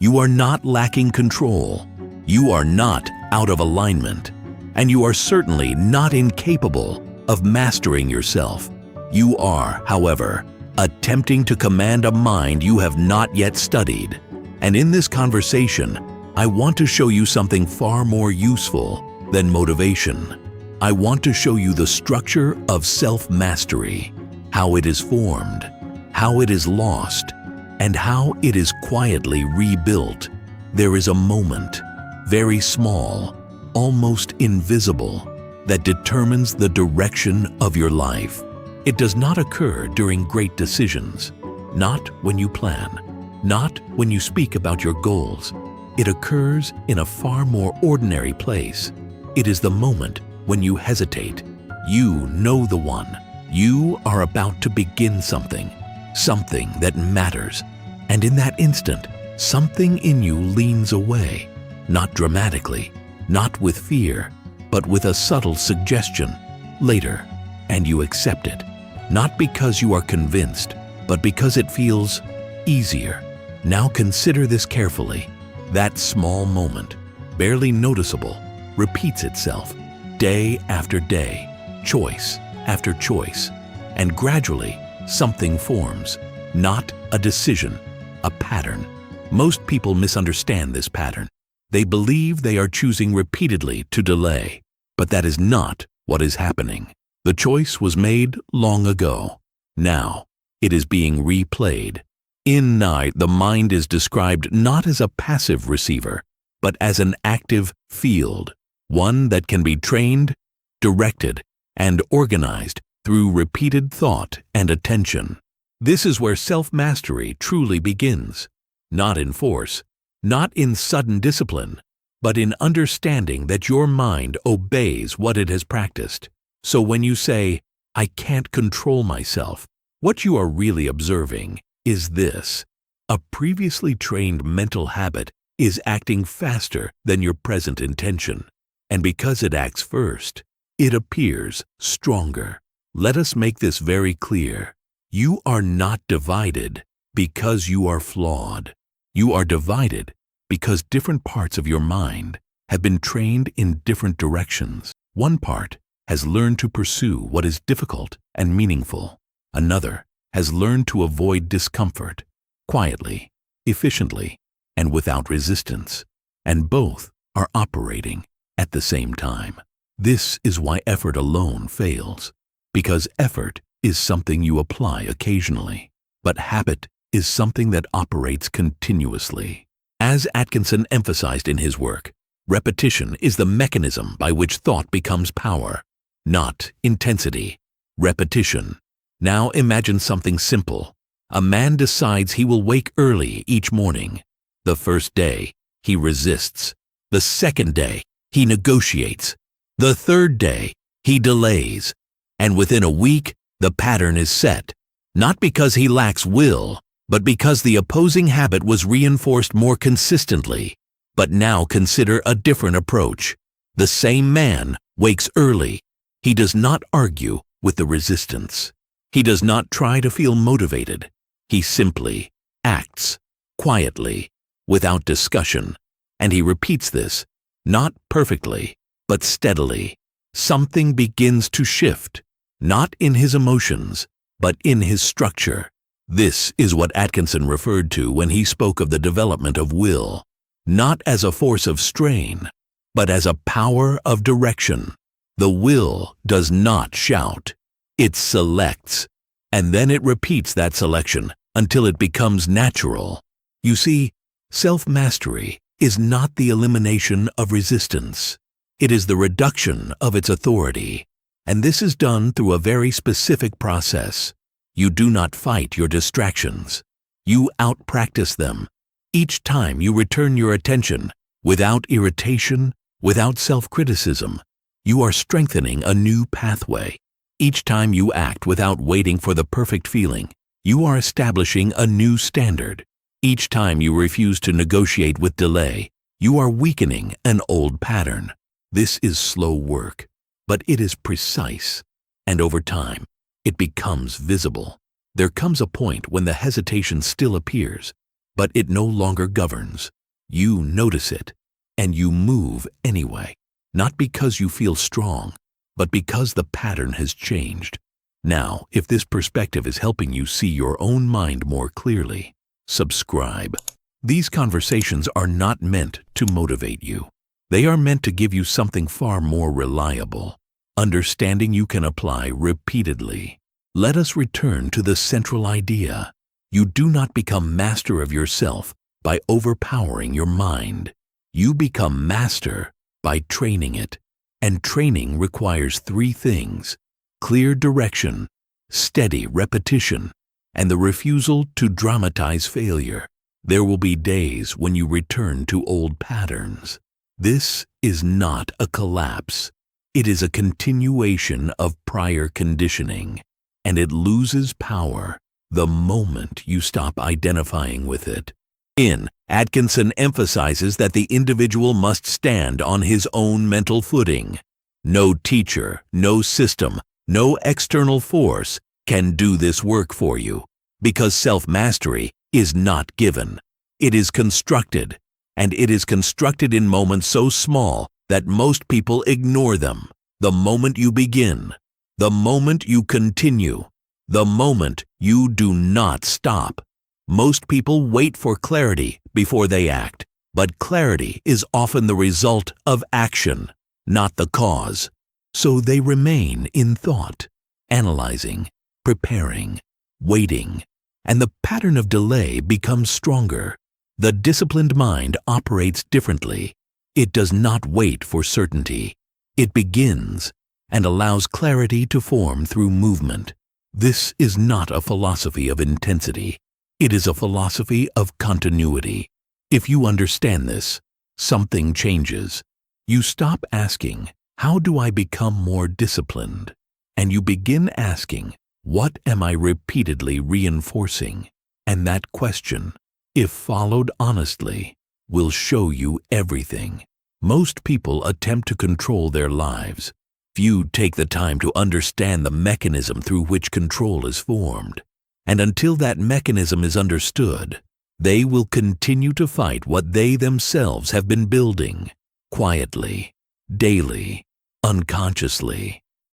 You are not lacking control. You are not out of alignment. And you are certainly not incapable of mastering yourself. You are, however, attempting to command a mind you have not yet studied. And in this conversation, I want to show you something far more useful than motivation. I want to show you the structure of self-mastery, how it is formed, how it is lost, and how it is quietly rebuilt. There is a moment, very small, almost invisible, that determines the direction of your life. It does not occur during great decisions, not when you plan, not when you speak about your goals. It occurs in a far more ordinary place. It is the moment when you hesitate. You know the one. You are about to begin something that matters. And in that instant, something in you leans away, not dramatically, not with fear, but with a subtle suggestion, later, and you accept it. Not because you are convinced, but because it feels easier. Now consider this carefully. That small moment, barely noticeable, repeats itself day after day, choice after choice, and gradually something forms, not a decision, a pattern. Most people misunderstand this pattern. They believe they are choosing repeatedly to delay, but that is not what is happening. The choice was made long ago. Now, it is being replayed. In night, the mind is described not as a passive receiver, but as an active field, one that can be trained, directed, and organized through repeated thought and attention. This is where self-mastery truly begins, not in force, not in sudden discipline, but in understanding that your mind obeys what it has practiced. So when you say, "I can't control myself," what you are really observing is this: a previously trained mental habit is acting faster than your present intention. And because it acts first, it appears stronger. Let us make this very clear. You are not divided because you are flawed. You are divided because different parts of your mind have been trained in different directions. One part has learned to pursue what is difficult and meaningful. Another has learned to avoid discomfort, quietly, efficiently, and without resistance. And both are operating at the same time. This is why effort alone fails, because effort is something you apply occasionally, but habit is something that operates continuously. As Atkinson emphasized in his work, repetition is the mechanism by which thought becomes power, not intensity. Repetition. Now imagine something simple. A man decides he will wake early each morning. The first day, he resists. The second day, he negotiates. The third day, he delays. And within a week, the pattern is set, not because he lacks will, but because the opposing habit was reinforced more consistently. But now consider a different approach. The same man wakes early. He does not argue with the resistance. He does not try to feel motivated. He simply acts, quietly, without discussion. And he repeats this, not perfectly, but steadily. Something begins to shift, not in his emotions, but in his structure. This is what Atkinson referred to when he spoke of the development of will, not as a force of strain, but as a power of direction. The will does not shout. It selects, and then it repeats that selection until it becomes natural. You see, self-mastery is not the elimination of resistance. It is the reduction of its authority, and this is done through a very specific process. You do not fight your distractions. You out-practice them. Each time you return your attention, without irritation, without self-criticism, you are strengthening a new pathway. Each time you act without waiting for the perfect feeling, you are establishing a new standard. Each time you refuse to negotiate with delay, you are weakening an old pattern. This is slow work, but it is precise, and over time, it becomes visible. There comes a point when the hesitation still appears, but it no longer governs. You notice it, and you move anyway, not because you feel strong, but because the pattern has changed. Now, if this perspective is helping you see your own mind more clearly, subscribe. These conversations are not meant to motivate you. They are meant to give you something far more reliable, understanding you can apply repeatedly. Let us return to the central idea. You do not become master of yourself by overpowering your mind. You become master by training it. And training requires three things: clear direction, steady repetition, and the refusal to dramatize failure. There will be days when you return to old patterns. This is not a collapse. It is a continuation of prior conditioning, and it loses power the moment you stop identifying with it. Atkinson emphasizes that the individual must stand on his own mental footing. No teacher, no system, no external force can do this work for you, because self-mastery is not given. It is constructed, and it is constructed in moments so small that most people ignore them. The moment you begin, the moment you continue, the moment you do not stop. Most people wait for clarity before they act, but clarity is often the result of action, not the cause. So they remain in thought, analyzing, preparing, waiting, and the pattern of delay becomes stronger. The disciplined mind operates differently. It does not wait for certainty. It begins and allows clarity to form through movement. This is not a philosophy of intensity. It is a philosophy of continuity. If you understand this, something changes. You stop asking, "How do I become more disciplined?" And you begin asking, "What am I repeatedly reinforcing?" And that question, if followed honestly, will show you everything. Most people attempt to control their lives. Few take the time to understand the mechanism through which control is formed. And until that mechanism is understood, they will continue to fight what they themselves have been building, quietly, daily, unconsciously.